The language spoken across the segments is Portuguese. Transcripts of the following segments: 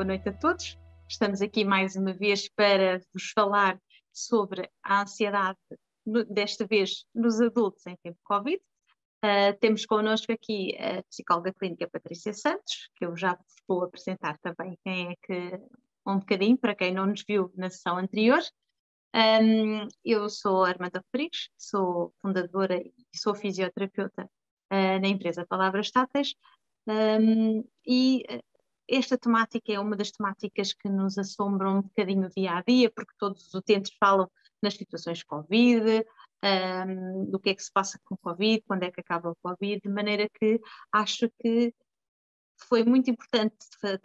noite a todos. Estamos aqui mais uma vez para vos falar sobre a ansiedade, desta vez nos adultos em tempo Covid. Temos connosco aqui a psicóloga clínica Patrícia Santos, que eu já vos vou apresentar também quem é que, um bocadinho, para quem não nos viu na sessão anterior. Eu sou a Armanda Rodrigues, sou fundadora e sou fisioterapeuta na empresa Palavras Táteis. Esta temática é uma das temáticas que nos assombram um bocadinho dia a dia, porque todos os utentes falam nas situações Covid, do que é que se passa com o Covid, quando é que acaba o Covid, de maneira que acho que foi muito importante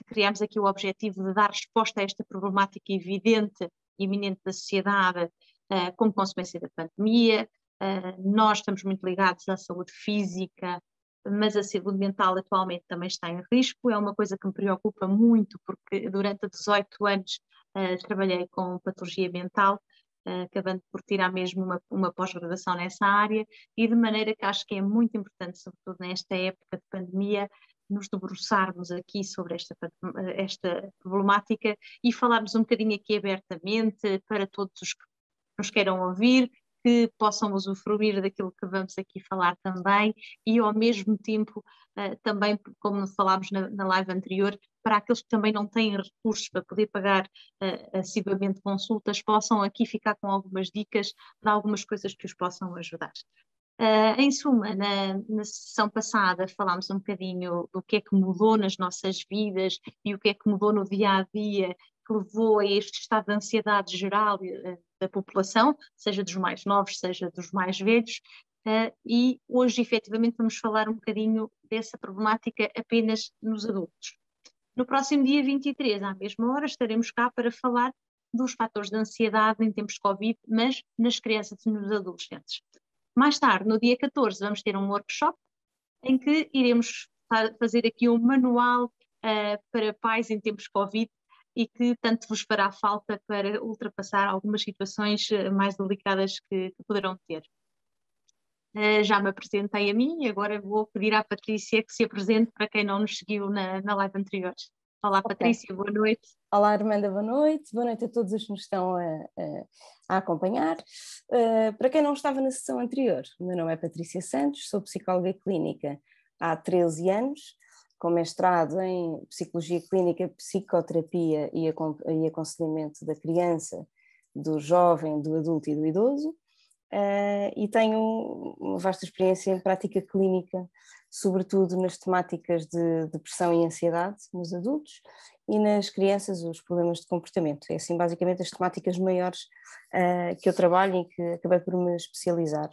criarmos aqui o objetivo de dar resposta a esta problemática evidente e iminente da sociedade como consequência da pandemia. Nós estamos muito ligados à saúde física, mas a saúde mental atualmente também está em risco. É uma coisa que me preocupa muito, porque durante 18 anos trabalhei com patologia mental, acabando por tirar mesmo uma pós-graduação nessa área, e de maneira que acho que é muito importante, sobretudo nesta época de pandemia, nos debruçarmos aqui sobre esta problemática e falarmos um bocadinho aqui abertamente para todos os que nos queiram ouvir, que possam usufruir daquilo que vamos aqui falar também e ao mesmo tempo também, como falámos na live anterior, para aqueles que também não têm recursos para poder pagar assiduamente consultas, possam aqui ficar com algumas dicas de algumas coisas que os possam ajudar. Em suma, na sessão passada falámos um bocadinho do que é que mudou nas nossas vidas e o que é que mudou no dia-a-dia que levou a este estado de ansiedade geral da população, seja dos mais novos, seja dos mais velhos, e hoje efetivamente vamos falar um bocadinho dessa problemática apenas nos adultos. No próximo dia 23, à mesma hora, estaremos cá para falar dos fatores de ansiedade em tempos de Covid, mas nas crianças e nos adolescentes. Mais tarde, no dia 14, vamos ter um workshop em que iremos fazer aqui um manual para pais em tempos de Covid e que tanto vos fará falta para ultrapassar algumas situações mais delicadas que poderão ter. Já me apresentei a mim e agora vou pedir à Patrícia que se apresente para quem não nos seguiu na live anterior. Olá, Patrícia, boa noite. Olá, Armanda, boa noite a todos os que nos estão a acompanhar. Para quem não estava na sessão anterior, o meu nome é Patrícia Santos, sou psicóloga clínica há 13 anos, com mestrado em Psicologia Clínica, Psicoterapia e aconselhamento da criança, do jovem, do adulto e do idoso, e tenho uma vasta experiência em prática clínica, sobretudo nas temáticas de depressão e ansiedade nos adultos e nas crianças os problemas de comportamento. É assim basicamente as temáticas maiores que eu trabalho e que acabei por me especializar.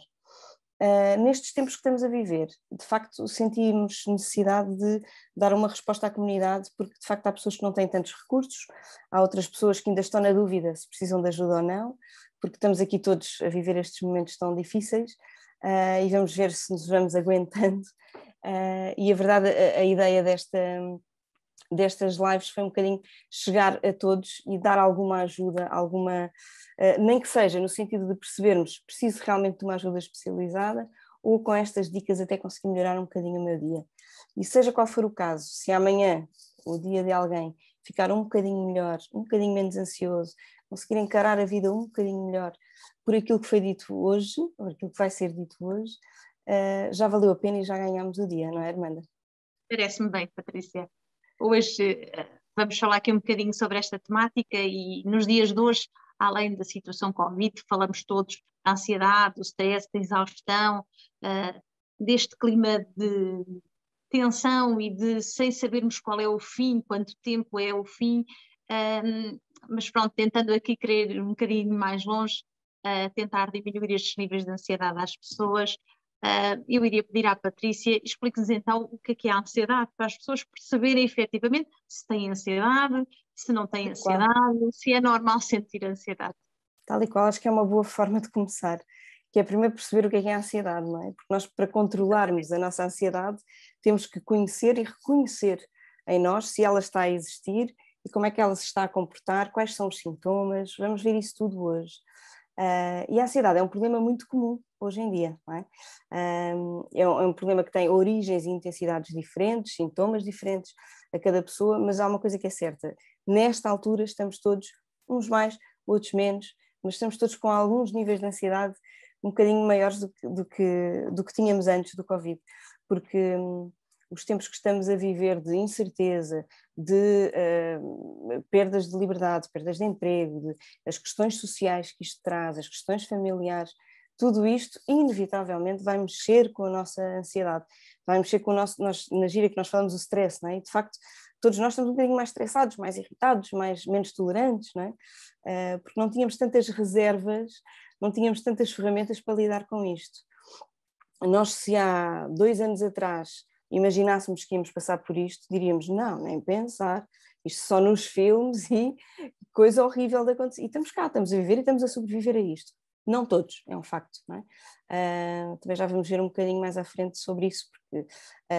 Nestes tempos que estamos a viver, de facto sentimos necessidade de dar uma resposta à comunidade, porque de facto há pessoas que não têm tantos recursos, há outras pessoas que ainda estão na dúvida se precisam de ajuda ou não, porque estamos aqui todos a viver estes momentos tão difíceis e vamos ver se nos vamos aguentando. E a verdade, a ideia destas lives foi um bocadinho chegar a todos e dar alguma ajuda, nem que seja no sentido de percebermos preciso realmente de uma ajuda especializada ou com estas dicas até conseguir melhorar um bocadinho o meu dia. E seja qual for o caso, se amanhã o dia de alguém ficar um bocadinho melhor, um bocadinho menos ansioso, conseguir encarar a vida um bocadinho melhor por aquilo que foi dito hoje, ou aquilo que vai ser dito hoje, já valeu a pena e já ganhámos o dia, não é, Armanda? Parece-me bem, Patrícia. Hoje vamos falar aqui um bocadinho sobre esta temática e nos dias de hoje, além da situação Covid, falamos todos da ansiedade, do stress, da exaustão, deste clima de tensão e de sem sabermos qual é o fim, quanto tempo é o fim, mas pronto, tentando aqui querer um bocadinho mais longe, tentar diminuir estes níveis de ansiedade às pessoas. Eu iria pedir à Patrícia, explique-nos então o que é a ansiedade, para as pessoas perceberem efetivamente se têm ansiedade, se não têm ansiedade, se é normal sentir ansiedade. Tal e qual, acho que é uma boa forma de começar, que é primeiro perceber o que é a ansiedade, não é? Porque nós, para controlarmos a nossa ansiedade, temos que conhecer e reconhecer em nós se ela está a existir e como é que ela se está a comportar, quais são os sintomas, vamos ver isso tudo hoje. E a ansiedade é um problema muito comum hoje em dia, não é? É um problema que tem origens e intensidades diferentes, sintomas diferentes a cada pessoa, mas há uma coisa que é certa, nesta altura estamos todos, uns mais, outros menos, mas estamos todos com alguns níveis de ansiedade um bocadinho maiores do que tínhamos antes do Covid, porque os tempos que estamos a viver de incerteza, de perdas de liberdade, perdas de emprego, as questões sociais que isto traz, as questões familiares, tudo isto inevitavelmente vai mexer com a nossa ansiedade, vai mexer com o nosso, na gíria que nós falamos, o stress, não é? E de facto todos nós estamos um bocadinho mais estressados, mais irritados, menos tolerantes, não é? Porque não tínhamos tantas reservas, não tínhamos tantas ferramentas para lidar com isto. Nós, se há 2 anos atrás imaginássemos que íamos passar por isto, diríamos, não, nem pensar, isto só nos filmes e coisa horrível de acontecer. E estamos cá, estamos a viver e estamos a sobreviver a isto. Não todos, é um facto, não é? Também já vamos ver um bocadinho mais à frente sobre isso, porque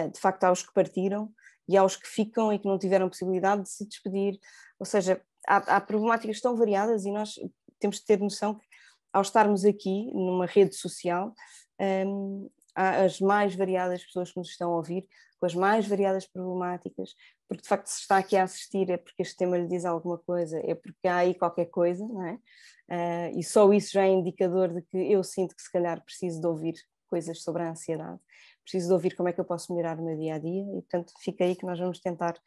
de facto há os que partiram e há os que ficam e que não tiveram possibilidade de se despedir, ou seja, há problemáticas tão variadas e nós temos de ter noção que ao estarmos aqui numa rede social, há as mais variadas pessoas que nos estão a ouvir, com as mais variadas problemáticas, porque de facto se está aqui a assistir é porque este tema lhe diz alguma coisa, é porque há aí qualquer coisa, não é? E só isso já é indicador de que eu sinto que se calhar preciso de ouvir coisas sobre a ansiedade, preciso de ouvir como é que eu posso melhorar o meu dia-a-dia e portanto fica aí que nós vamos tentar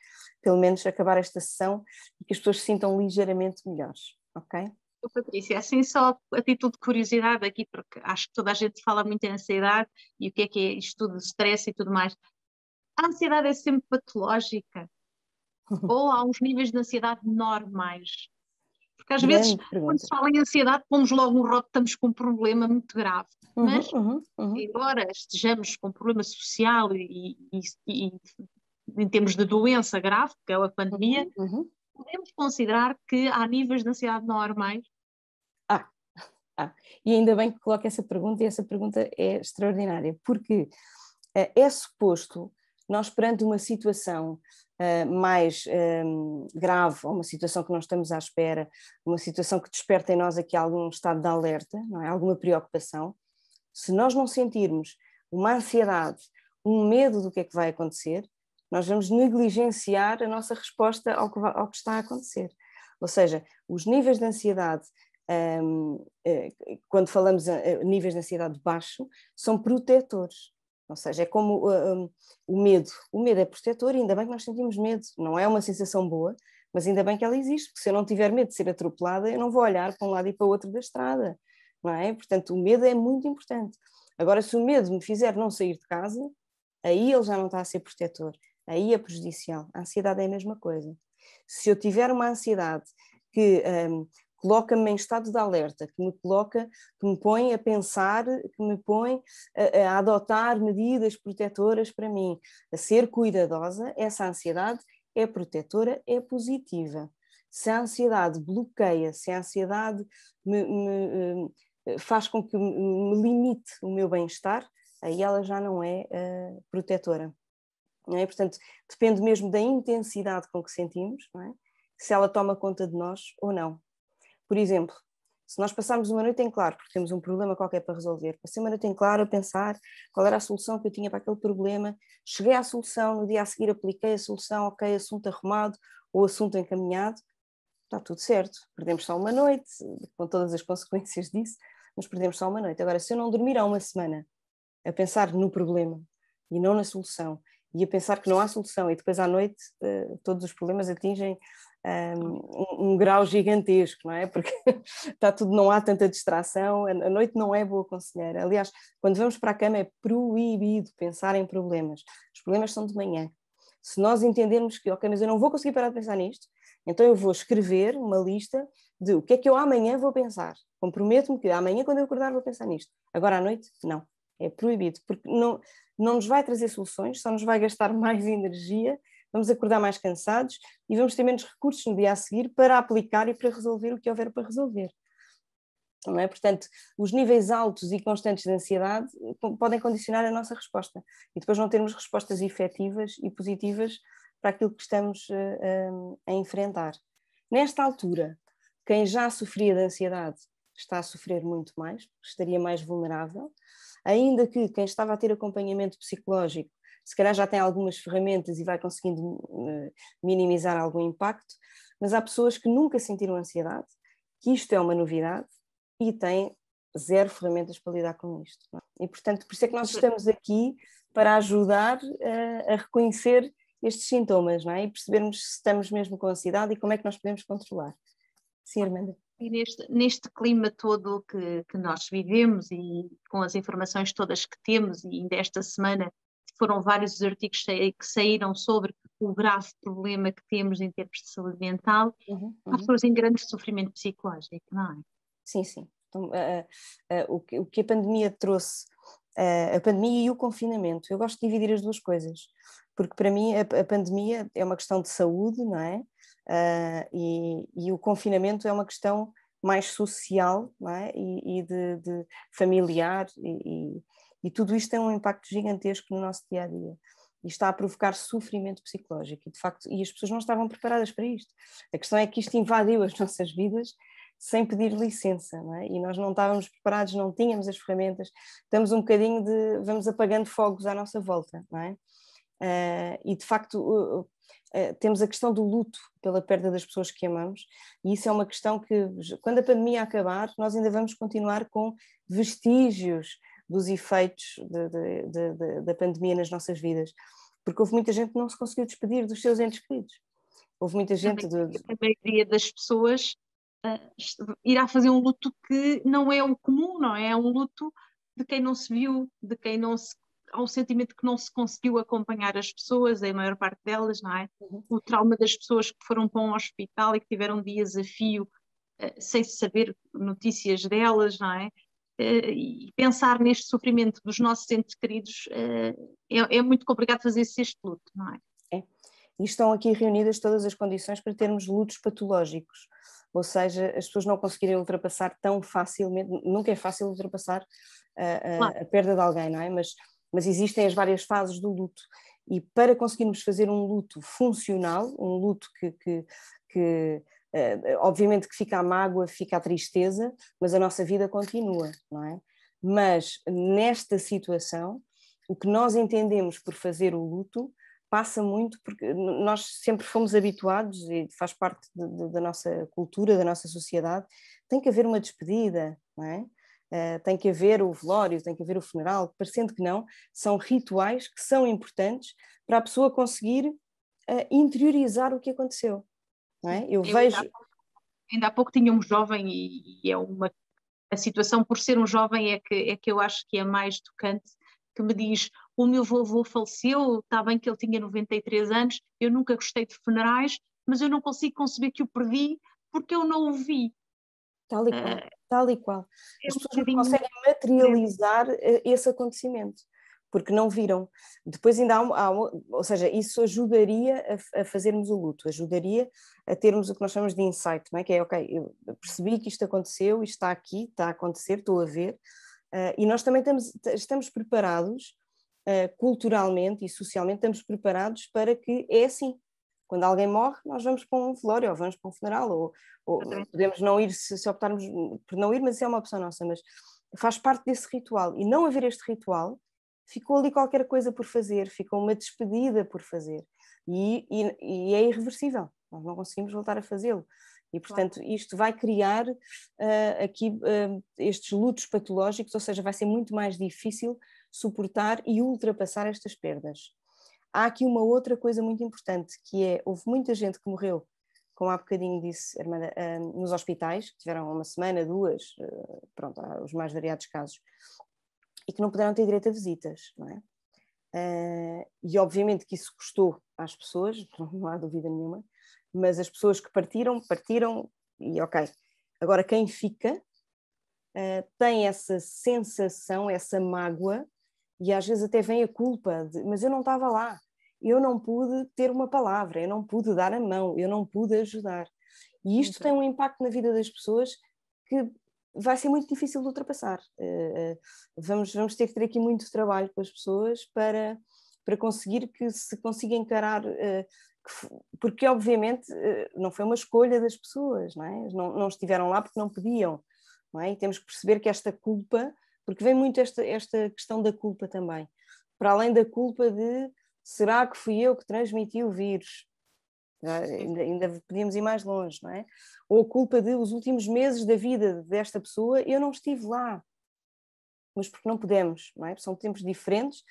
pelo menos acabar esta sessão e que as pessoas se sintam ligeiramente melhores, ok? Patrícia, assim só a título de curiosidade aqui, porque acho que toda a gente fala muito em ansiedade e o que é isto tudo de stress e tudo mais. A ansiedade é sempre patológica? Ou há uns níveis de ansiedade normais? Porque às vezes, quando se fala em ansiedade, pomos logo um rótulo, estamos com um problema muito grave. Mas, embora estejamos com um problema social e em termos de doença grave, que é a pandemia, podemos considerar que há níveis de ansiedade normais? E ainda bem que coloca essa pergunta, e essa pergunta é extraordinária, porque é suposto nós, perante uma situação mais grave, ou uma situação que não estamos à espera, uma situação que desperta em nós aqui algum estado de alerta, não é? Alguma preocupação, se nós não sentirmos uma ansiedade, um medo do que é que vai acontecer, nós vamos negligenciar a nossa resposta ao que está a acontecer. Ou seja, os níveis de ansiedade, quando falamos níveis de ansiedade baixo, são protetores. Ou seja, é como o medo. O medo é protetor e ainda bem que nós sentimos medo. Não é uma sensação boa, mas ainda bem que ela existe, porque se eu não tiver medo de ser atropelada, eu não vou olhar para um lado e para o outro da estrada, não é? Portanto, o medo é muito importante. Agora, se o medo me fizer não sair de casa, aí ele já não está a ser protetor, aí é prejudicial. A ansiedade é a mesma coisa. Se eu tiver uma ansiedade que coloca-me em estado de alerta, que me põe a pensar, que me põe a adotar medidas protetoras para mim, a ser cuidadosa, essa ansiedade é protetora, é positiva. Se a ansiedade bloqueia, se a ansiedade faz com que me limite o meu bem-estar, aí ela já não é protetora. Não é? Portanto, depende mesmo da intensidade com que sentimos, não é? Se ela toma conta de nós ou não. Por exemplo, se nós passarmos uma noite em claro, porque temos um problema qualquer para resolver, passei uma noite em claro a pensar qual era a solução que eu tinha para aquele problema, cheguei à solução, no dia a seguir apliquei a solução, ok, assunto arrumado ou assunto encaminhado, está tudo certo, perdemos só uma noite, com todas as consequências disso, mas perdemos só uma noite. Agora, se eu não dormir há uma semana a pensar no problema e não na solução, e a pensar que não há solução, e depois à noite todos os problemas atingem um grau gigantesco, não é? Porque está tudo, não há tanta distração, a noite não é boa conselheira. Aliás, quando vamos para a cama é proibido pensar em problemas. Os problemas são de manhã. Se nós entendermos que, ok, mas eu não vou conseguir parar de pensar nisto, então eu vou escrever uma lista de o que é que eu amanhã vou pensar. Comprometo-me que amanhã, quando eu acordar, vou pensar nisto. Agora à noite, não. É proibido, porque não nos vai trazer soluções, só nos vai gastar mais energia, vamos acordar mais cansados e vamos ter menos recursos no dia a seguir para aplicar e para resolver o que houver para resolver. Não é? Portanto, os níveis altos e constantes de ansiedade podem condicionar a nossa resposta e depois não termos respostas efetivas e positivas para aquilo que estamos a enfrentar. Nesta altura, quem já sofria de ansiedade está a sofrer muito mais, estaria mais vulnerável, ainda que quem estava a ter acompanhamento psicológico se calhar já tem algumas ferramentas e vai conseguindo minimizar algum impacto, mas há pessoas que nunca sentiram ansiedade, que isto é uma novidade e têm zero ferramentas para lidar com isto. Não é? E, portanto, por isso é que nós estamos aqui para ajudar a reconhecer estes sintomas, não é? E percebermos se estamos mesmo com ansiedade e como é que nós podemos controlar. Sim, Armanda. E neste clima todo que nós vivemos e com as informações todas que temos, e ainda esta semana foram vários os artigos que saíram sobre o grave problema que temos em termos de saúde mental, há pessoas em grande sofrimento psicológico, não é? Sim, sim. Então, o que a pandemia trouxe, a pandemia e o confinamento, eu gosto de dividir as duas coisas, porque para mim a pandemia é uma questão de saúde, não é? E o confinamento é uma questão mais social, não é? E de familiar, e tudo isto tem um impacto gigantesco no nosso dia a dia. E está a provocar sofrimento psicológico, e de facto, e as pessoas não estavam preparadas para isto. A questão é que isto invadiu as nossas vidas sem pedir licença, não é? E nós não estávamos preparados, não tínhamos as ferramentas, estamos um bocadinho vamos apagando fogos à nossa volta, não é? E de facto temos a questão do luto pela perda das pessoas que amamos, e isso é uma questão que, quando a pandemia acabar, nós ainda vamos continuar com vestígios dos efeitos da pandemia nas nossas vidas, porque houve muita gente que não se conseguiu despedir dos seus entes queridos. Houve muita gente... A maioria das pessoas irá fazer um luto que não é o comum, não é? É um luto de quem não se viu, de quem não se... Há um sentimento que não se conseguiu acompanhar as pessoas, a maior parte delas, não é? O trauma das pessoas que foram para um hospital e que tiveram dias a fio sem saber notícias delas, não é? E pensar neste sofrimento dos nossos entes queridos é muito complicado fazer este luto, não é? E estão aqui reunidas todas as condições para termos lutos patológicos, ou seja, as pessoas não conseguirem ultrapassar tão facilmente, nunca é fácil ultrapassar Claro. a perda de alguém, não é? Mas existem as várias fases do luto, e para conseguirmos fazer um luto funcional, um luto que obviamente que fica a mágoa, fica a tristeza, mas a nossa vida continua, não é? Mas nesta situação, o que nós entendemos por fazer o luto passa muito, porque nós sempre fomos habituados, e faz parte da nossa cultura, da nossa sociedade, tem que haver uma despedida, não é? Tem que haver o velório, tem que haver o funeral, parecendo que não, são rituais que são importantes para a pessoa conseguir interiorizar o que aconteceu, não é? Eu vejo... Ainda há pouco tinha um jovem e a situação por ser um jovem é que eu acho que é mais tocante, que me diz: o meu vovô faleceu, está bem que ele tinha 93 anos, eu nunca gostei de funerais, mas eu não consigo conceber que o perdi porque eu não o vi. Tal e qual, tal e qual. As pessoas não conseguem É. materializar esse acontecimento, porque não viram. Depois ainda ou seja, isso ajudaria a fazermos o luto, ajudaria a termos o que nós chamamos de insight, não é? Que é, ok, eu percebi que isto aconteceu, isto está aqui, está a acontecer, estou a ver, e nós também estamos preparados, culturalmente e socialmente, estamos preparados para que é assim. Quando alguém morre, nós vamos para um velório, ou vamos para um funeral, ou podemos não ir se optarmos por não ir, mas isso é uma opção nossa, mas faz parte desse ritual. E não haver este ritual, ficou ali qualquer coisa por fazer, ficou uma despedida por fazer. E é irreversível, nós não conseguimos voltar a fazê-lo. E, portanto, isto vai criar aqui estes lutos patológicos, ou seja, vai ser muito mais difícil suportar e ultrapassar estas perdas. Há aqui uma outra coisa muito importante, que é, houve muita gente que morreu, como há bocadinho disse, Armanda, nos hospitais, que tiveram uma semana, duas, pronto, há os mais variados casos, e que não puderam ter direito a visitas, não é? E obviamente que isso custou às pessoas, não há dúvida nenhuma, mas as pessoas que partiram, e ok. Agora quem fica tem essa sensação, essa mágoa, e às vezes até vem a culpa de, mas eu não estava lá, eu não pude ter uma palavra, eu não pude dar a mão, eu não pude ajudar. E isto tem um impacto na vida das pessoas que vai ser muito difícil de ultrapassar. Vamos ter que ter aqui muito trabalho com as pessoas para conseguir que se consiga encarar, porque obviamente não foi uma escolha das pessoas, não é? Não estiveram lá porque não podiam, não é? E temos que perceber que esta culpa, porque vem muito esta questão da culpa também, para além da culpa de será que fui eu que transmiti o vírus? Ainda podíamos ir mais longe, não é? Ou a culpa de os últimos meses da vida desta pessoa, eu não estive lá, mas porque não podemos, não é? São tempos diferentes,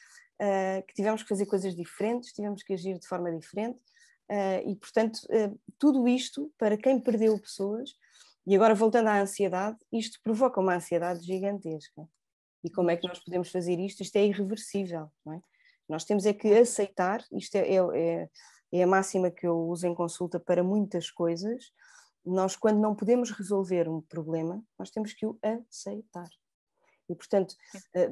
que tivemos que fazer coisas diferentes, tivemos que agir de forma diferente, e portanto tudo isto, para quem perdeu pessoas, e agora voltando à ansiedade, isto provoca uma ansiedade gigantesca. E como é que nós podemos fazer isto? Isto é irreversível, não é? Nós temos é que aceitar, isto é a máxima que eu uso em consulta para muitas coisas. Nós, quando não podemos resolver um problema, nós temos que o aceitar. E, portanto,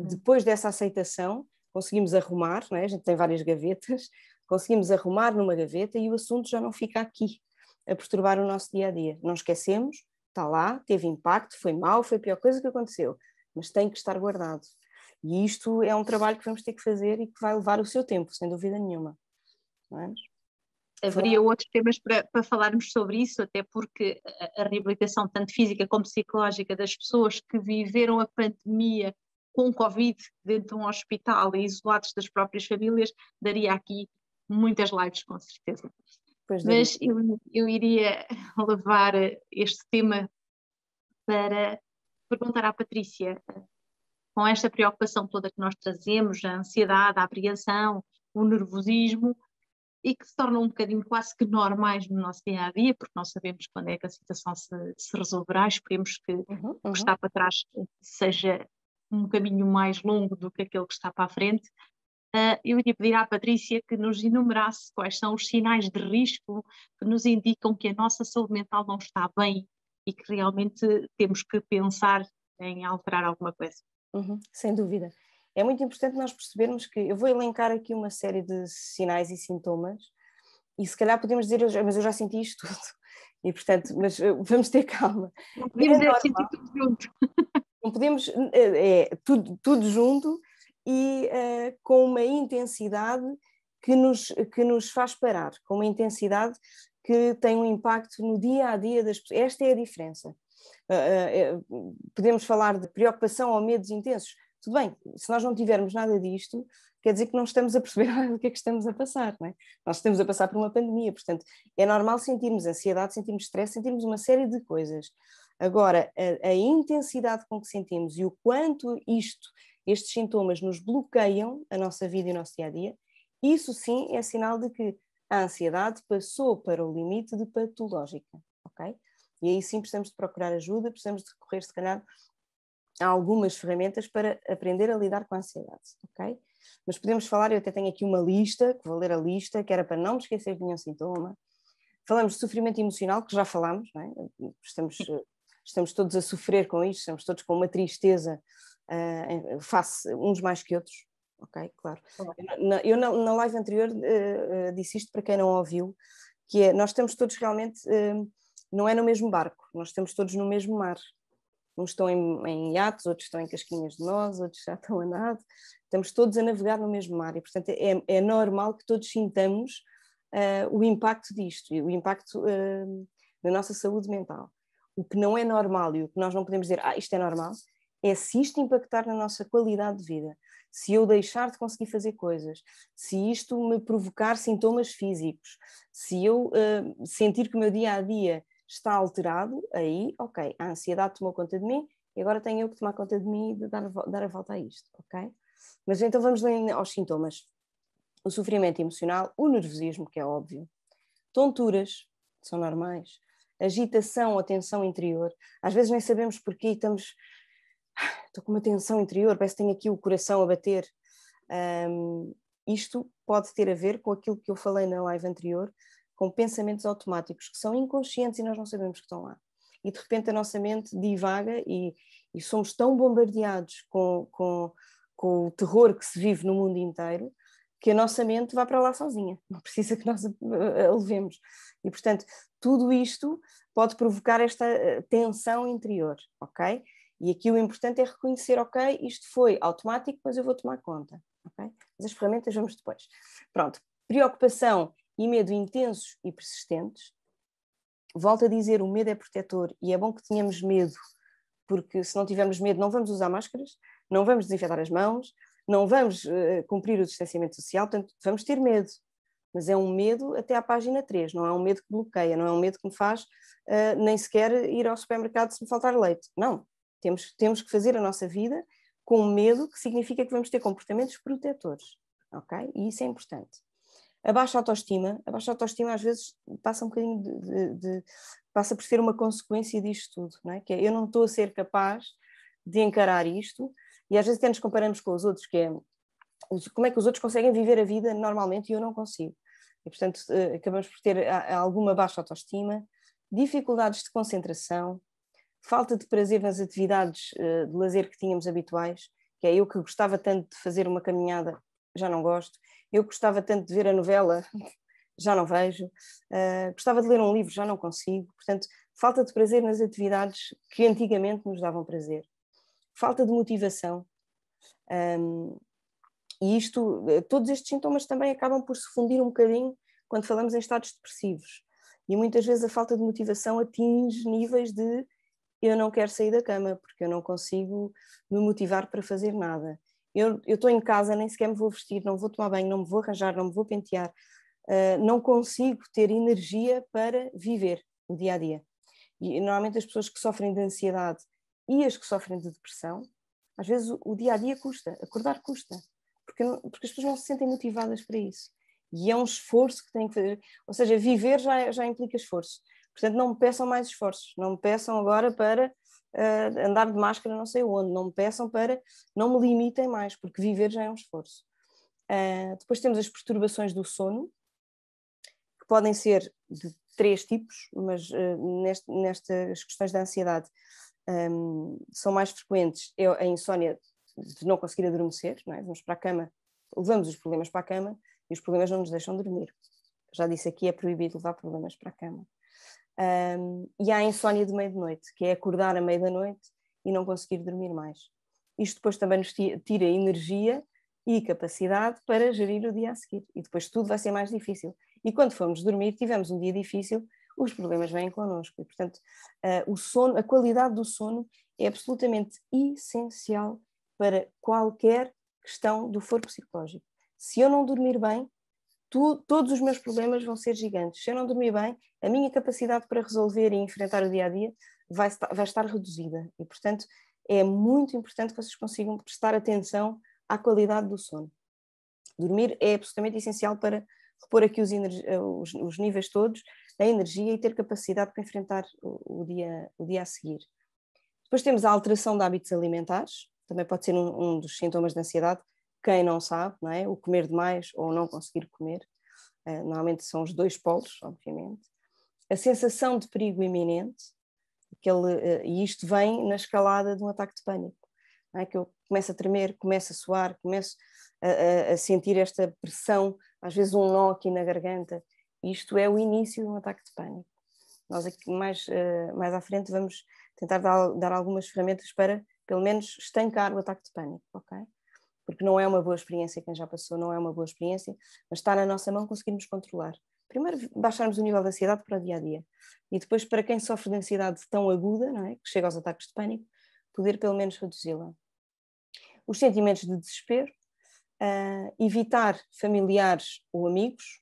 depois dessa aceitação, conseguimos arrumar, não é? A gente tem várias gavetas, conseguimos arrumar numa gaveta e o assunto já não fica aqui, a perturbar o nosso dia-a-dia. Não esquecemos, está lá, teve impacto, foi mau, foi a pior coisa que aconteceu, mas tem que estar guardado. E isto é um trabalho que vamos ter que fazer e que vai levar o seu tempo, sem dúvida nenhuma. Não é? Haveria outros temas para falarmos sobre isso, até porque a reabilitação, tanto física como psicológica, das pessoas que viveram a pandemia com Covid dentro de um hospital e isolados das próprias famílias, daria aqui muitas lives, com certeza. Mas eu iria levar este tema para perguntar à Patrícia, com esta preocupação toda que nós trazemos, a ansiedade, a apreensão, o nervosismo, e que se tornam um bocadinho quase que normais no nosso dia-a-dia, porque não sabemos quando é que a situação se resolverá, esperemos que o que está para trás seja um caminho mais longo do que aquele que está para a frente. Eu iria pedir à Patrícia que nos enumerasse quais são os sinais de risco que nos indicam que a nossa saúde mental não está bem e que realmente temos que pensar em alterar alguma coisa. Sem dúvida. É muito importante nós percebermos que, eu vou elencar aqui uma série de sinais e sintomas, e se calhar podemos dizer, mas eu já senti isto tudo, e portanto, mas vamos ter calma. Não podemos sentir tudo junto. Não podemos, tudo junto e com uma intensidade que nos faz parar, com uma intensidade que tem um impacto no dia-a-dia das pessoas. Esta é a diferença. Podemos falar de preocupação ou medos intensos. Tudo bem, se nós não tivermos nada disto, quer dizer que não estamos a perceber nada do que é que estamos a passar, não é? Nós estamos a passar por uma pandemia, portanto, é normal sentirmos ansiedade, sentirmos stress, sentirmos uma série de coisas. Agora, a intensidade com que sentimos e o quanto estes sintomas nos bloqueiam a nossa vida e o nosso dia-a-dia, isso sim é sinal de que a ansiedade passou para o limite de patológica, ok? E aí sim precisamos de procurar ajuda, precisamos de recorrer, se calhar, a algumas ferramentas para aprender a lidar com a ansiedade, ok? Mas podemos falar, eu até tenho aqui uma lista, que vou ler a lista, que era para não me esquecer de nenhum sintoma. Falamos de sofrimento emocional, que já falámos, não é? Estamos todos a sofrer com isto, estamos todos com uma tristeza face uns mais que outros, ok? Claro. Eu na live anterior disse isto para quem não ouviu, que é, nós estamos todos realmente, não é no mesmo barco, nós estamos todos no mesmo mar. Uns estão em iates, outros estão em casquinhas de nós, outros já estão a nado. Estamos todos a navegar no mesmo mar e, portanto, é normal que todos sintamos o impacto disto, o impacto na nossa saúde mental. O que não é normal e o que nós não podemos dizer, isto é normal, é se isto impactar na nossa qualidade de vida, se eu deixar de conseguir fazer coisas, se isto me provocar sintomas físicos, se eu sentir que o meu dia-a-dia está alterado, aí, ok, a ansiedade tomou conta de mim e agora tenho eu que tomar conta de mim e de dar a volta a isto, ok? Mas então vamos aos sintomas. O sofrimento emocional, o nervosismo, que é óbvio, tonturas, são normais, agitação ou tensão interior, às vezes nem sabemos porquê, estou com uma tensão interior, parece que tenho aqui o coração a bater. Isto pode ter a ver com aquilo que eu falei na live anterior, com pensamentos automáticos que são inconscientes e nós não sabemos que estão lá. E de repente a nossa mente divaga e somos tão bombardeados com o terror que se vive no mundo inteiro que a nossa mente vai para lá sozinha, não precisa que nós a levemos. E portanto, tudo isto pode provocar esta tensão interior, ok? E aqui o importante é reconhecer, ok, isto foi automático, mas eu vou tomar conta, ok? Mas as ferramentas vamos depois. Pronto, preocupação e medo intensos e persistentes. Volto a dizer, o medo é protetor e é bom que tenhamos medo, porque se não tivermos medo não vamos usar máscaras, não vamos desinfetar as mãos, não vamos cumprir o distanciamento social, portanto vamos ter medo, mas é um medo até à página 3, não é um medo que bloqueia, não é um medo que me faz nem sequer ir ao supermercado se me faltar leite. Não, temos que fazer a nossa vida com medo, que significa que vamos ter comportamentos protetores, ok? E isso é importante. A baixa autoestima às vezes passa um bocadinho passa por ser uma consequência disto tudo, não é? Que é, eu não estou a ser capaz de encarar isto, e às vezes até nos comparamos com os outros, que é como é que os outros conseguem viver a vida normalmente e eu não consigo. E, portanto, acabamos por ter alguma baixa autoestima, dificuldades de concentração, falta de prazer nas atividades de lazer que tínhamos habituais, que é eu que gostava tanto de fazer uma caminhada, já não gosto, eu gostava tanto de ver a novela, já não vejo, gostava de ler um livro, já não consigo. Portanto, falta de prazer nas atividades que antigamente nos davam prazer. Falta de motivação. E todos estes sintomas também acabam por se fundir um bocadinho quando falamos em estados depressivos. E muitas vezes a falta de motivação atinge níveis de eu não quero sair da cama, porque eu não consigo me motivar para fazer nada. Eu estou em casa, nem sequer me vou vestir, não vou tomar banho, não me vou arranjar, não me vou pentear. Não consigo ter energia para viver o dia-a-dia. E normalmente as pessoas que sofrem de ansiedade e as que sofrem de depressão, às vezes o dia-a-dia custa, acordar custa. Porque as pessoas não se sentem motivadas para isso. E é um esforço que têm que fazer. Ou seja, viver já implica esforço. Portanto, não me peçam mais esforços. Não me peçam agora para andar de máscara não sei onde. Não me peçam para... Não me limitem mais, porque viver já é um esforço. Depois temos as perturbações do sono, que podem ser de 3 tipos, mas nestas questões da ansiedade são mais frequentes a insónia de não conseguir adormecer, não é? Vamos para a cama, levamos os problemas para a cama e os problemas não nos deixam dormir. Já disse aqui, é proibido levar problemas para a cama. E há a insónia de meio de noite, que é acordar à meia da noite e não conseguir dormir mais. Isto depois também nos tira energia e capacidade para gerir o dia a seguir. E depois tudo vai ser mais difícil. E quando formos dormir, tivemos um dia difícil, os problemas vêm connosco. E, portanto, o sono, a qualidade do sono é absolutamente essencial para qualquer questão do foro psicológico. Se eu não dormir bem, todos os meus problemas vão ser gigantes. Se eu não dormir bem, a minha capacidade para resolver e enfrentar o dia-a-dia vai estar reduzida. E, portanto, é muito importante que vocês consigam prestar atenção à qualidade do sono. Dormir é absolutamente essencial para repor aqui os níveis todos, a energia e ter capacidade para enfrentar o dia a seguir. Depois temos a alteração de hábitos alimentares, também pode ser um dos sintomas de ansiedade, quem não sabe, não é? O comer demais ou não conseguir comer, normalmente são os 2 polos, obviamente. A sensação de perigo iminente, e isto vem na escalada de um ataque de pânico, não é? Que eu começo a tremer, começo a suar, começo a sentir esta pressão, às vezes um nó aqui na garganta. Isto é o início de um ataque de pânico. Nós aqui mais à frente vamos tentar dar algumas ferramentas para, pelo menos, estancar o ataque de pânico, ok? Porque não é uma boa experiência, quem já passou não é uma boa experiência, mas está na nossa mão conseguirmos controlar. Primeiro, baixarmos o nível de ansiedade para o dia-a-dia. E depois, para quem sofre de ansiedade tão aguda, não é? Que chega aos ataques de pânico, poder pelo menos reduzi-la. Os sentimentos de desespero, evitar familiares ou amigos,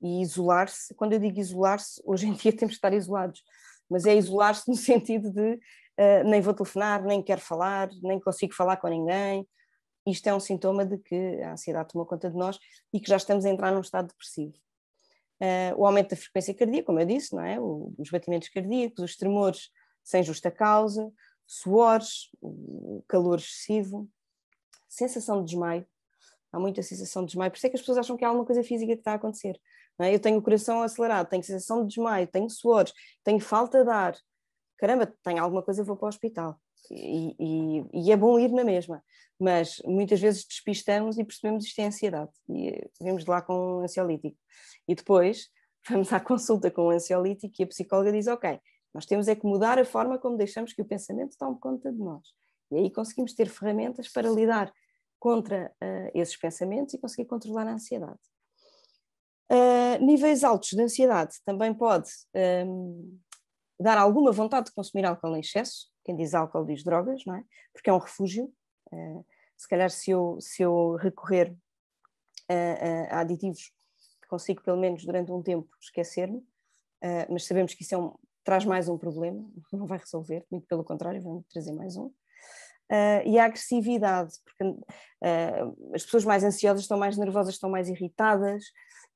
e isolar-se. Quando eu digo isolar-se, hoje em dia temos que estar isolados, mas é isolar-se no sentido de nem vou telefonar, nem quero falar, nem consigo falar com ninguém. Isto é um sintoma de que a ansiedade tomou conta de nós e que já estamos a entrar num estado depressivo. O aumento da frequência cardíaca, como eu disse, não é? Os batimentos cardíacos, os tremores sem justa causa, suores, o calor excessivo, sensação de desmaio. Há muita sensação de desmaio, por isso é que as pessoas acham que há alguma coisa física que está a acontecer. Não é? Eu tenho o coração acelerado, tenho sensação de desmaio, tenho suores, tenho falta de ar. Caramba, tenho alguma coisa, vou para o hospital. E é bom ir na mesma, mas muitas vezes despistamos e percebemos isto é ansiedade e vamos lá com um ansiolítico. E depois vamos à consulta com um ansiolítico e a psicóloga diz, ok, nós temos é que mudar a forma como deixamos que o pensamento tome conta de nós. E aí conseguimos ter ferramentas para lidar contra esses pensamentos e conseguir controlar a ansiedade. Níveis altos de ansiedade também pode dar alguma vontade de consumir álcool em excesso. Quem diz álcool diz drogas, não é? Porque é um refúgio. Se calhar se eu recorrer a aditivos consigo pelo menos durante um tempo esquecer-me, mas sabemos que isso traz mais um problema, não vai resolver, muito pelo contrário, vai trazer mais um. E a agressividade, porque as pessoas mais ansiosas estão mais nervosas, estão mais irritadas,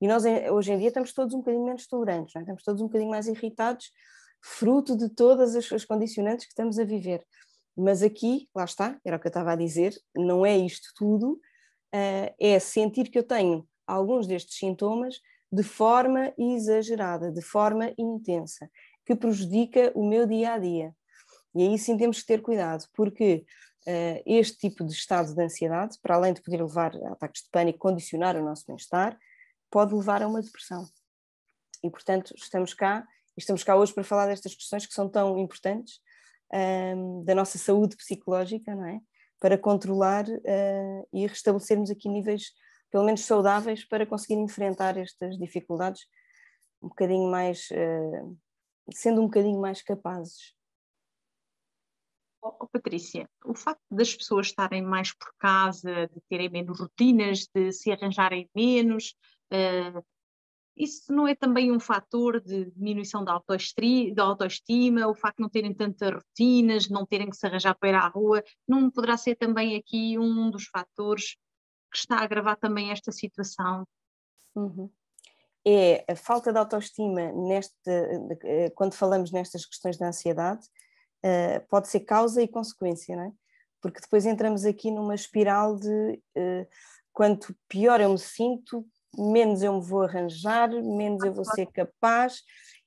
e nós hoje em dia estamos todos um bocadinho menos tolerantes, não é? Estamos todos um bocadinho mais irritados, fruto de todas as condicionantes que estamos a viver. Mas aqui, lá está, era o que eu estava a dizer, não é isto tudo, é sentir que eu tenho alguns destes sintomas de forma exagerada, de forma intensa, que prejudica o meu dia-a-dia. E aí sim temos que ter cuidado, porque este tipo de estado de ansiedade, para além de poder levar a ataques de pânico, condicionar o nosso bem-estar, pode levar a uma depressão. E, portanto, estamos cá hoje para falar destas questões que são tão importantes, da nossa saúde psicológica, não é? Para controlar e restabelecermos aqui níveis, pelo menos saudáveis, para conseguir enfrentar estas dificuldades um bocadinho mais, sendo um bocadinho mais capazes. Patrícia, o facto das pessoas estarem mais por casa, de terem menos rotinas, de se arranjarem menos, isso não é também um fator de diminuição da autoestima, o facto de não terem tantas rotinas, não terem que se arranjar para ir à rua, não poderá ser também aqui um dos fatores que está a agravar também esta situação? Uhum. É a falta de autoestima quando falamos nestas questões da ansiedade, pode ser causa e consequência, não é? Porque depois entramos aqui numa espiral de quanto pior eu me sinto, menos eu me vou arranjar, menos eu vou ser capaz,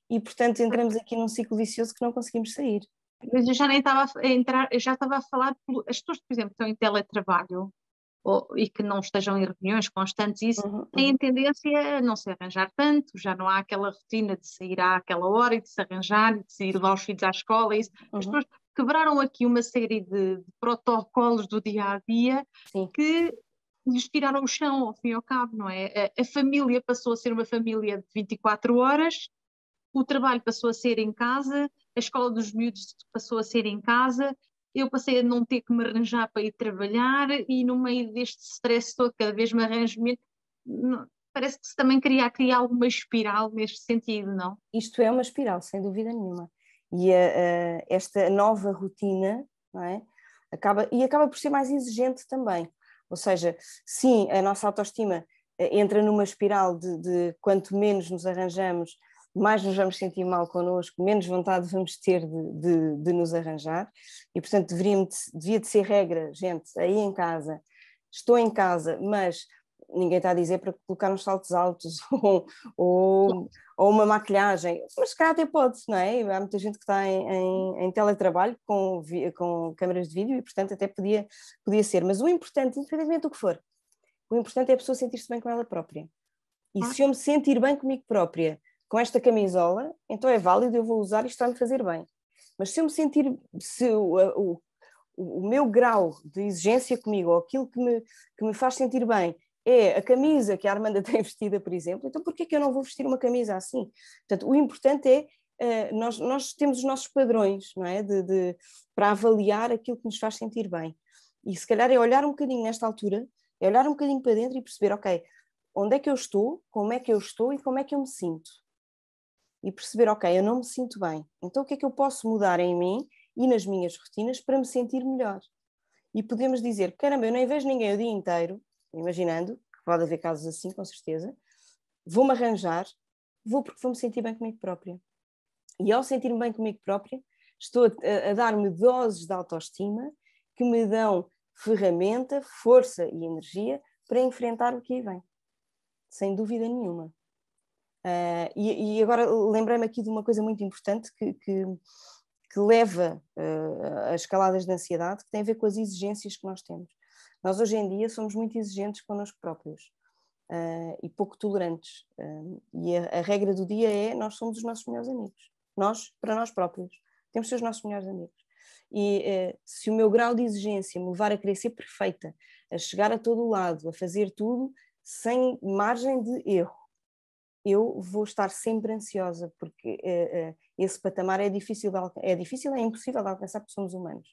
e portanto entramos aqui num ciclo vicioso que não conseguimos sair. Mas eu já nem estava a entrar, eu já estava a falar, as pessoas, por exemplo, que estão em teletrabalho e que não estejam em reuniões constantes, isso têm tendência a não se arranjar tanto, já não há aquela rotina de sair àquela hora e de se arranjar, de se ir levar os filhos à escola. Isso. As pessoas quebraram aqui uma série de protocolos do dia a dia que lhes tiraram o chão, ao fim e ao cabo, não é? A família passou a ser uma família de 24 horas, o trabalho passou a ser em casa, a escola dos miúdos passou a ser em casa, eu passei a não ter que me arranjar para ir trabalhar e no meio deste stress todo, cada vez me arranjo menos. Parece que se também queria criar alguma espiral neste sentido, não? Isto é uma espiral, sem dúvida nenhuma. E esta nova rotina, não é? acaba por ser mais exigente também. Ou seja, sim, a nossa autoestima entra numa espiral de quanto menos nos arranjamos, mais nos vamos sentir mal connosco, menos vontade vamos ter de nos arranjar, e portanto devia de ser regra, gente, aí em casa, estou em casa, mas ninguém está a dizer para colocar uns saltos altos ou uma maquilhagem, mas cá até pode, não é? Há muita gente que está em teletrabalho com câmaras de vídeo e portanto até podia ser, mas o importante, independentemente do que for, o importante é a pessoa sentir-se bem com ela própria. E se eu me sentir bem comigo própria, com esta camisola, então é válido, eu vou usar e isto vai-me fazer bem. Mas se eu me sentir, se o meu grau de exigência comigo, ou aquilo que me faz sentir bem, é a camisa que a Armanda tem vestida, por exemplo, então porquê que eu não vou vestir uma camisa assim? Portanto, o importante é, nós temos os nossos padrões, não é? Para avaliar aquilo que nos faz sentir bem. E se calhar é olhar um bocadinho nesta altura, é olhar um bocadinho para dentro e perceber, ok, onde é que eu estou, como é que eu estou e como é que eu me sinto. E perceber, ok, eu não me sinto bem, então o que é que eu posso mudar em mim e nas minhas rotinas para me sentir melhor? E podemos dizer, caramba, eu nem vejo ninguém o dia inteiro, imaginando, que pode haver casos assim, com certeza, vou-me arranjar, vou porque vou-me sentir bem comigo própria. E ao sentir-me bem comigo própria, estou a dar-me doses de autoestima que me dão ferramenta, força e energia para enfrentar o que aí vem. Sem dúvida nenhuma. E agora lembrei-me aqui de uma coisa muito importante que leva a escaladas de ansiedade, que tem a ver com as exigências que nós temos. Nós hoje em dia somos muito exigentes connosco próprios e pouco tolerantes. E a regra do dia é nós somos os nossos melhores amigos. Nós, para nós próprios, temos de ser os nossos melhores amigos. E se o meu grau de exigência me levar a querer ser perfeita, a chegar a todo o lado, a fazer tudo sem margem de erro, eu vou estar sempre ansiosa, porque esse patamar é difícil, é impossível de alcançar porque somos humanos.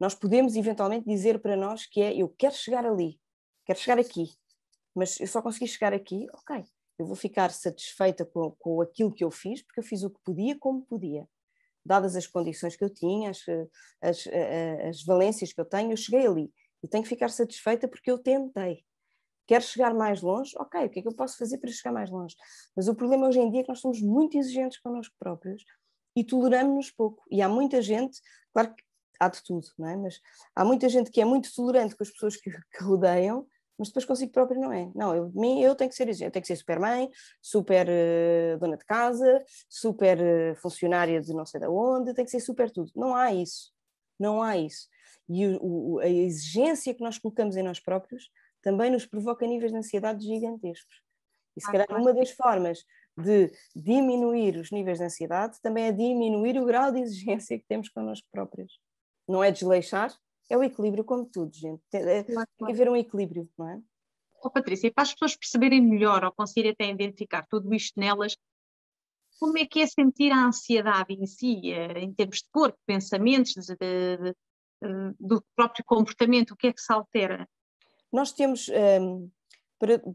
Nós podemos eventualmente dizer para nós que eu quero chegar ali, quero chegar aqui, mas eu só consegui chegar aqui, ok, eu vou ficar satisfeita com aquilo que eu fiz, porque eu fiz o que podia, como podia. Dadas as condições que eu tinha, as valências que eu tenho, eu cheguei ali. E tenho que ficar satisfeita porque eu tentei. Quero chegar mais longe? Ok, o que é que eu posso fazer para chegar mais longe? Mas o problema hoje em dia é que nós somos muito exigentes connosco próprios e toleramos-nos pouco. E há muita gente, claro que há de tudo, não é? Mas há muita gente que é muito tolerante com as pessoas que rodeiam, mas depois consigo próprio não é. Não, eu tenho que ser exigente, eu tenho que ser super mãe, super dona de casa, super funcionária de não sei de onde, tenho que ser super tudo. Não há isso. Não há isso. E a exigência que nós colocamos em nós próprios também nos provoca níveis de ansiedade gigantescos. E se calhar uma das formas de diminuir os níveis de ansiedade também é diminuir o grau de exigência que temos connosco próprios. Não é desleixar, é o equilíbrio como tudo, gente. Tem que haver um equilíbrio, não é? Patrícia, e para as pessoas perceberem melhor ou conseguirem até identificar tudo isto nelas, como é que é sentir a ansiedade em si, em termos de corpo, pensamentos, do próprio comportamento, o que é que se altera? Nós temos,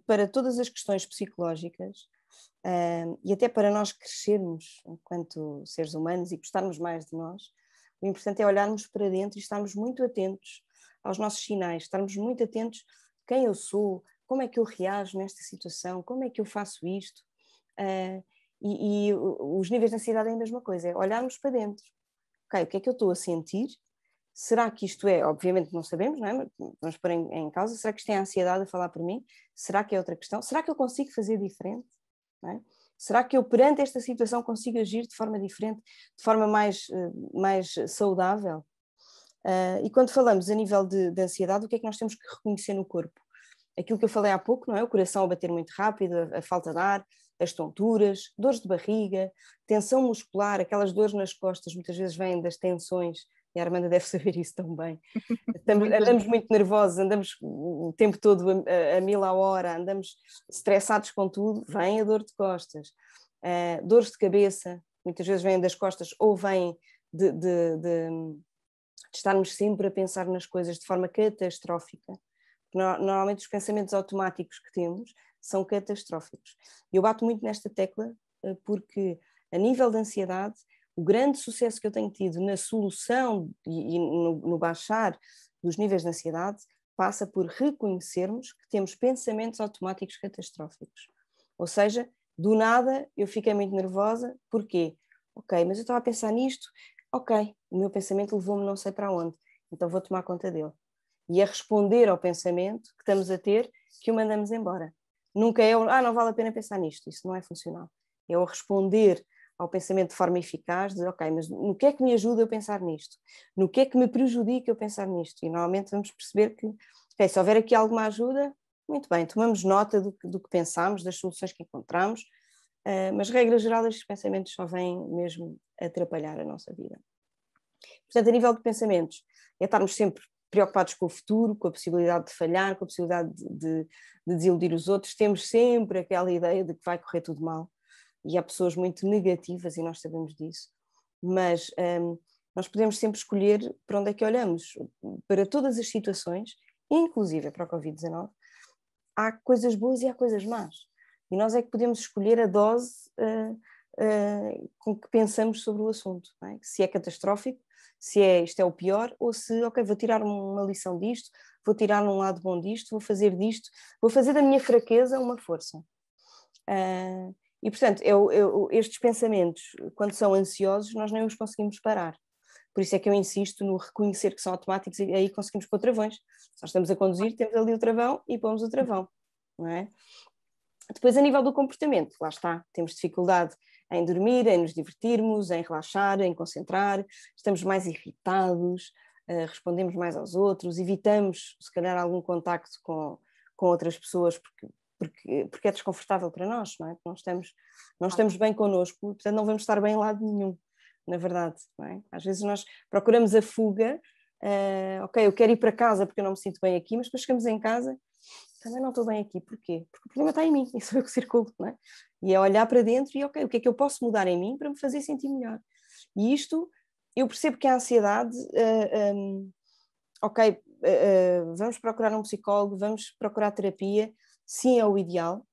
para todas as questões psicológicas, e até para nós crescermos enquanto seres humanos e gostarmos mais de nós, o importante é olharmos para dentro e estarmos muito atentos aos nossos sinais, estarmos muito atentos a quem eu sou, como é que eu reajo nesta situação, como é que eu faço isto. E os níveis de ansiedade é a mesma coisa, é olharmos para dentro. Ok, o que é que eu estou a sentir? Será que isto é, obviamente não sabemos, não é? Vamos pôr em causa, será que isto é a ansiedade a falar por mim? Será que é outra questão? Será que eu consigo fazer diferente? Não é? Será que eu perante esta situação consigo agir de forma diferente, de forma mais saudável? E quando falamos a nível de ansiedade, o que é que nós temos que reconhecer no corpo? Aquilo que eu falei há pouco, não é? O coração a bater muito rápido, a falta de ar, as tonturas, dores de barriga, tensão muscular, aquelas dores nas costas, muitas vezes vêm das tensões, e a Armanda deve saber isso tão bem. Andamos muito nervosos, andamos o tempo todo a 1000 a hora, andamos estressados com tudo, vem a dor de costas. Dores de cabeça, muitas vezes vêm das costas ou vêm de estarmos sempre a pensar nas coisas de forma catastrófica. Normalmente os pensamentos automáticos que temos são catastróficos. Eu bato muito nesta tecla porque a nível de ansiedade, o grande sucesso que eu tenho tido na solução e no baixar dos níveis de ansiedade passa por reconhecermos que temos pensamentos automáticos catastróficos. Ou seja, do nada eu fiquei muito nervosa, porquê? Ok, mas eu estava a pensar nisto, ok, o meu pensamento levou-me não sei para onde, então vou tomar conta dele. E é responder ao pensamento que estamos a ter que o mandamos embora. Nunca é não vale a pena pensar nisto, isso não é funcional. É o responder ao pensamento de forma eficaz, de ok, mas no que é que me ajuda eu pensar nisto? No que é que me prejudica eu pensar nisto? E normalmente vamos perceber que, ok, se houver aqui alguma ajuda, muito bem, tomamos nota do que pensamos, das soluções que encontramos, mas regra geral estes pensamentos só vêm mesmo atrapalhar a nossa vida. Portanto, a nível de pensamentos, é estarmos sempre preocupados com o futuro, com a possibilidade de falhar, com a possibilidade de desiludir os outros, temos sempre aquela ideia de que vai correr tudo mal, e há pessoas muito negativas e nós sabemos disso, mas nós podemos sempre escolher para onde é que olhamos, para todas as situações, inclusive para o Covid-19, há coisas boas e há coisas más, e nós é que podemos escolher a dose com que pensamos sobre o assunto, não é? Se é catastrófico, se isto é o pior, ou se, ok, vou tirar uma lição disto, vou tirar um lado bom disto, vou fazer disto, vou fazer da minha fraqueza uma força. E, portanto, estes pensamentos, quando são ansiosos, nós nem os conseguimos parar. Por isso é que eu insisto no reconhecer que são automáticos e aí conseguimos pôr travões. Se nós estamos a conduzir, temos ali o travão e pomos o travão, não é? Depois, a nível do comportamento, lá está, temos dificuldade em dormir, em nos divertirmos, em relaxar, em concentrar, estamos mais irritados, respondemos mais aos outros, evitamos, se calhar, algum contacto com outras pessoas porque é desconfortável para nós, não é? Não estamos bem connosco, portanto não vamos estar bem em lado nenhum, na verdade, não é? Às vezes nós procuramos a fuga, ok, eu quero ir para casa porque eu não me sinto bem aqui, mas depois chegamos em casa, também não estou bem aqui, porquê? Porque o problema está em mim, e sou eu que circulo, não é? E é olhar para dentro e ok, o que é que eu posso mudar em mim para me fazer sentir melhor? E isto, eu percebo que a ansiedade, ok, vamos procurar um psicólogo, vamos procurar terapia, sim, é o ideal,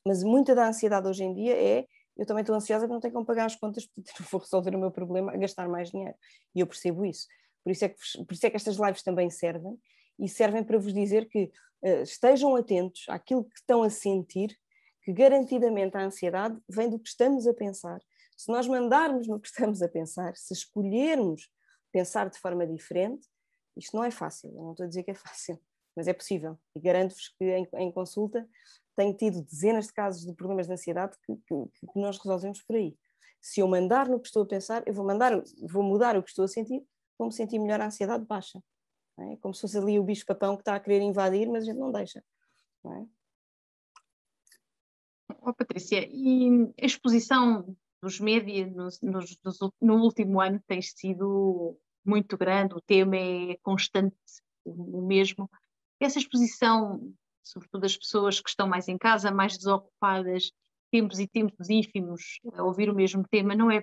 mas muita da ansiedade hoje em dia é: eu também estou ansiosa porque não tenho como pagar as contas, porque não vou resolver o meu problema a gastar mais dinheiro. E eu percebo isso. Por isso é que estas lives também servem, e servem para vos dizer que estejam atentos àquilo que estão a sentir, que garantidamente a ansiedade vem do que estamos a pensar. Se nós mandarmos no que estamos a pensar, se escolhermos pensar de forma diferente, isto não é fácil, eu não estou a dizer que é fácil, mas é possível. E garanto-vos que em consulta tenho tido dezenas de casos de problemas de ansiedade que nós resolvemos por aí. Se eu mandar no que estou a pensar, eu vou mudar o que estou a sentir, vou-me sentir melhor, a ansiedade baixa. Não é? Como se fosse ali o bicho-papão que está a querer invadir, mas a gente não deixa. Não é? Oh, Patrícia, e a exposição dos média no último ano tem sido muito grande, o tema é constante, o mesmo. Essa exposição, sobretudo das pessoas que estão mais em casa, mais desocupadas, tempos e tempos ínfimos a ouvir o mesmo tema, não é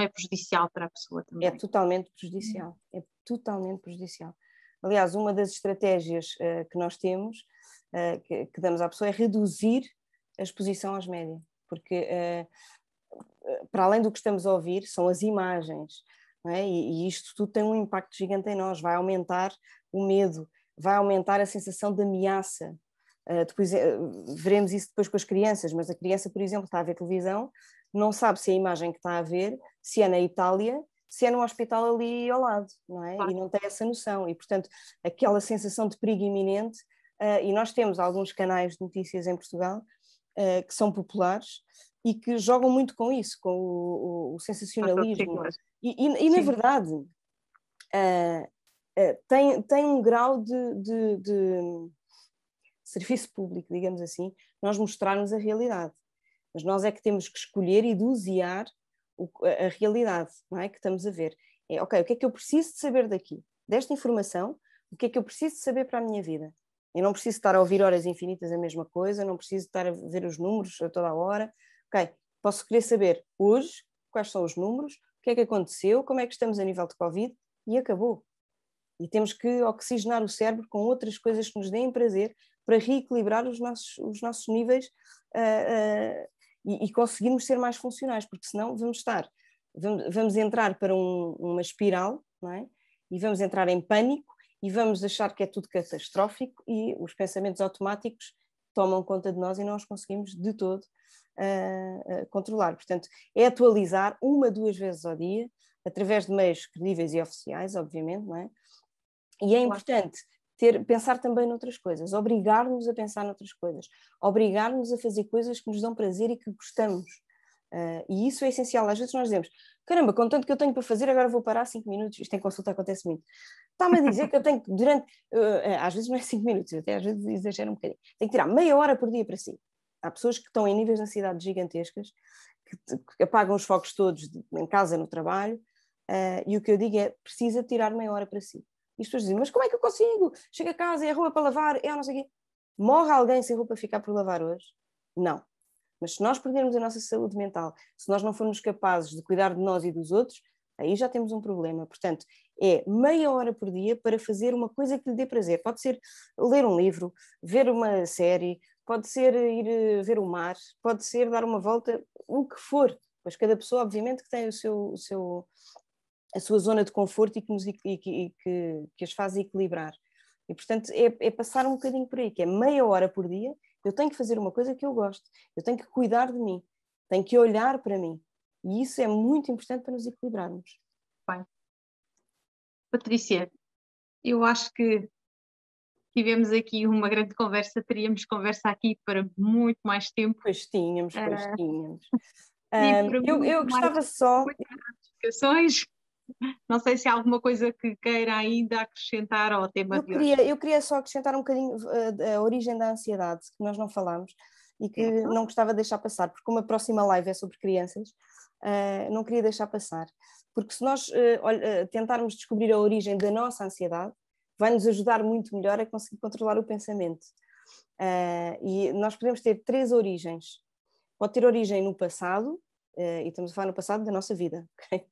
prejudicial para a pessoa também? É totalmente prejudicial. É totalmente prejudicial. Aliás, uma das estratégias que nós temos, que damos à pessoa, é reduzir a exposição aos média. Porque, para além do que estamos a ouvir, são as imagens. Não é? E isto tudo tem um impacto gigante em nós. Vai aumentar o medo, vai aumentar a sensação de ameaça. Depois, veremos isso depois com as crianças, mas a criança, por exemplo, está a ver televisão, não sabe se a imagem que está a ver, se é na Itália, se é no hospital ali ao lado, não é? Claro. E não tem essa noção. E, portanto, aquela sensação de perigo iminente, e nós temos alguns canais de notícias em Portugal que são populares e que jogam muito com isso, com o sensacionalismo. E na verdade, tem um grau de serviço público, digamos assim, nós mostrarmos a realidade. Mas nós é que temos que escolher e dosear a realidade, não é? Que estamos a ver. Ok, o que é que eu preciso de saber daqui? Desta informação, o que é que eu preciso de saber para a minha vida? Eu não preciso estar a ouvir horas infinitas a mesma coisa, não preciso estar a ver os números a toda a hora. Ok, posso querer saber hoje quais são os números, o que é que aconteceu, como é que estamos a nível de Covid, e acabou. E temos que oxigenar o cérebro com outras coisas que nos deem prazer para reequilibrar os nossos níveis e conseguirmos ser mais funcionais, porque senão vamos entrar para uma espiral, não é? E vamos entrar em pânico e vamos achar que é tudo catastrófico e os pensamentos automáticos tomam conta de nós e não os conseguimos de todo controlar. Portanto, é atualizar 1-2 vezes ao dia, através de meios credíveis e oficiais, obviamente, não é? E é importante pensar também noutras coisas, obrigar-nos a pensar noutras coisas, obrigar-nos a fazer coisas que nos dão prazer e que gostamos. E isso é essencial. Às vezes nós dizemos: caramba, com tanto que eu tenho para fazer, agora vou parar 5 minutos. Isto em consulta acontece muito. Está-me a dizer que eu tenho que, às vezes não é 5 minutos, até às vezes exagero um bocadinho. Tenho que tirar meia hora por dia para si. Há pessoas que estão em níveis de ansiedade gigantescas, que apagam os focos todos em casa, no trabalho, e o que eu digo é: precisa tirar meia hora para si. E as pessoas dizem: mas como é que eu consigo? Chego a casa, é a roupa para lavar, não sei o quê. Morre alguém sem roupa ficar por lavar hoje? Não. Mas se nós perdermos a nossa saúde mental, se nós não formos capazes de cuidar de nós e dos outros, aí já temos um problema. Portanto, é meia hora por dia para fazer uma coisa que lhe dê prazer. Pode ser ler um livro, ver uma série, pode ser ir ver o mar, pode ser dar uma volta, o que for. Pois cada pessoa, obviamente, que tem a sua zona de conforto e que as faz equilibrar. E, portanto, é passar um bocadinho por aí, que é meia hora por dia. Eu tenho que fazer uma coisa que eu gosto, eu tenho que cuidar de mim, tenho que olhar para mim. E isso é muito importante para nos equilibrarmos. Bem. Patrícia, eu acho que tivemos aqui uma grande conversa, teríamos conversa aqui para muito mais tempo. Pois tínhamos. Eu gostava só... Muitas não sei se há alguma coisa que queira ainda acrescentar ao tema de hoje. Eu queria só acrescentar um bocadinho a origem da ansiedade, que nós não falámos e que não gostava de deixar passar, porque como a próxima live é sobre crianças, não queria deixar passar. Porque se nós tentarmos descobrir a origem da nossa ansiedade, vai nos ajudar muito melhor a conseguir controlar o pensamento. E nós podemos ter 3 origens. Pode ter origem no passado, e estamos a falar no passado da nossa vida, okay?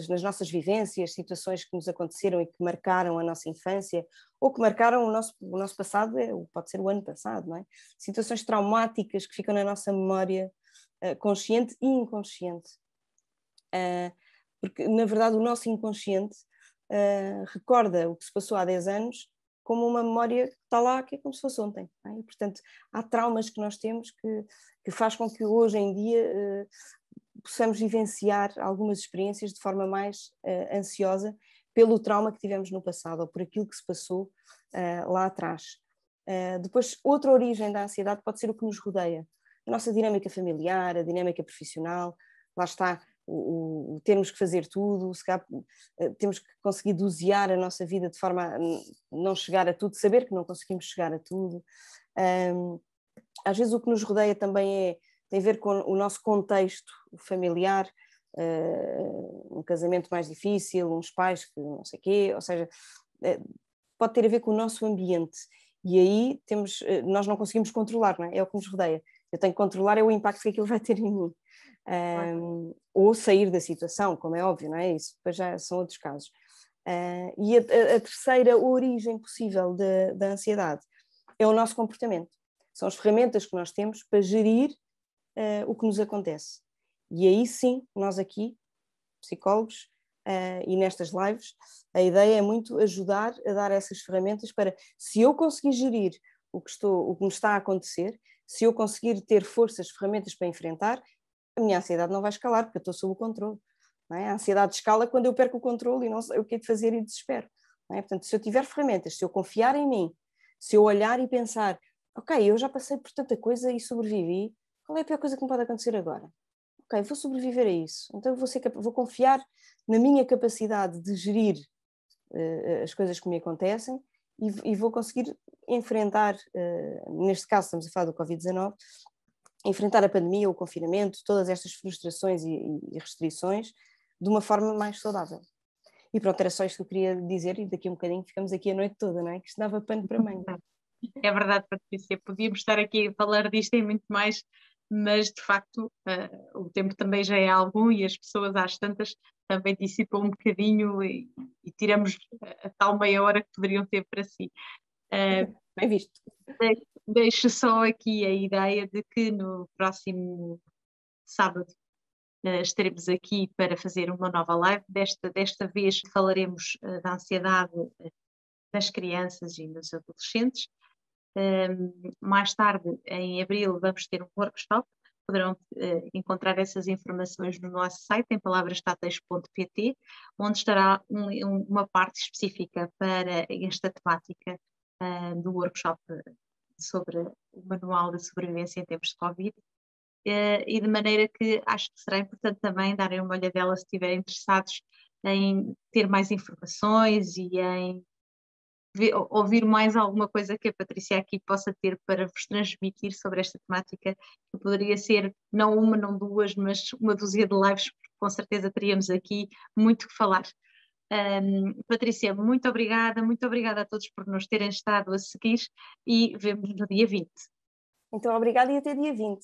Nas nossas vivências, situações que nos aconteceram e que marcaram a nossa infância, ou que marcaram o nosso passado, pode ser o ano passado, não é? Situações traumáticas que ficam na nossa memória consciente e inconsciente. Porque, na verdade, o nosso inconsciente recorda o que se passou há 10 anos como uma memória que está lá, que é como se fosse ontem. Não é? E, portanto, há traumas que nós temos que faz com que hoje em dia possamos vivenciar algumas experiências de forma mais ansiosa pelo trauma que tivemos no passado ou por aquilo que se passou lá atrás. Depois, outra origem da ansiedade pode ser o que nos rodeia. A nossa dinâmica familiar, a dinâmica profissional, lá está o termos que fazer tudo, se calhar, temos que conseguir dosear a nossa vida de forma a não chegar a tudo, saber que não conseguimos chegar a tudo. Às vezes o que nos rodeia também tem a ver com o nosso contexto familiar, um casamento mais difícil, uns pais que não sei o quê, ou seja, pode ter a ver com o nosso ambiente. E aí nós não conseguimos controlar, não é? É o que nos rodeia. Eu tenho que controlar o impacto que aquilo vai ter em mim. Ou sair da situação, como é óbvio, não é? Isso depois já são outros casos. E a terceira origem possível da ansiedade é o nosso comportamento. São as ferramentas que nós temos para gerir o que nos acontece. E aí sim, nós aqui, psicólogos, e nestas lives, a ideia é muito ajudar a dar essas ferramentas para, se eu conseguir gerir o que me está a acontecer, se eu conseguir ter forças, ferramentas para enfrentar, a minha ansiedade não vai escalar, porque eu estou sob o controle. Não é? A ansiedade escala quando eu perco o controle e não sei o que é de fazer e desespero. Não é? Portanto, se eu tiver ferramentas, se eu confiar em mim, se eu olhar e pensar, ok, eu já passei por tanta coisa e sobrevivi, qual é a pior coisa que me pode acontecer agora? Ok, vou sobreviver a isso. Então vou confiar na minha capacidade de gerir as coisas que me acontecem e vou conseguir enfrentar, neste caso estamos a falar do Covid-19, enfrentar a pandemia, o confinamento, todas estas frustrações e restrições de uma forma mais saudável. E pronto, era só isto que eu queria dizer e daqui a um bocadinho ficamos aqui a noite toda, não é? Que isto dava pano para manga. É verdade, Patrícia, podíamos estar aqui a falar disto e muito mais, mas de facto o tempo também já é algum e as pessoas às tantas também dissipam um bocadinho e tiramos a tal meia hora que poderiam ter para si. Bem visto. Deixo só aqui a ideia de que no próximo sábado estaremos aqui para fazer uma nova live. Desta vez falaremos da ansiedade das crianças e dos adolescentes. Mais tarde, em abril, vamos ter um workshop. Poderão encontrar essas informações no nosso site, em palavrastáteis.pt, onde estará uma parte específica para esta temática do workshop sobre o manual de sobrevivência em tempos de Covid. E de maneira que acho que será importante também darem uma olhadela se estiverem interessados em ter mais informações e em ouvir mais alguma coisa que a Patrícia aqui possa ter para vos transmitir sobre esta temática, que poderia ser não uma, não duas, mas uma dúzia de lives, porque com certeza teríamos aqui muito que falar. Patrícia, muito obrigada a todos por nos terem estado a seguir e vemo-nos no dia 20. Então, obrigada e até dia 20.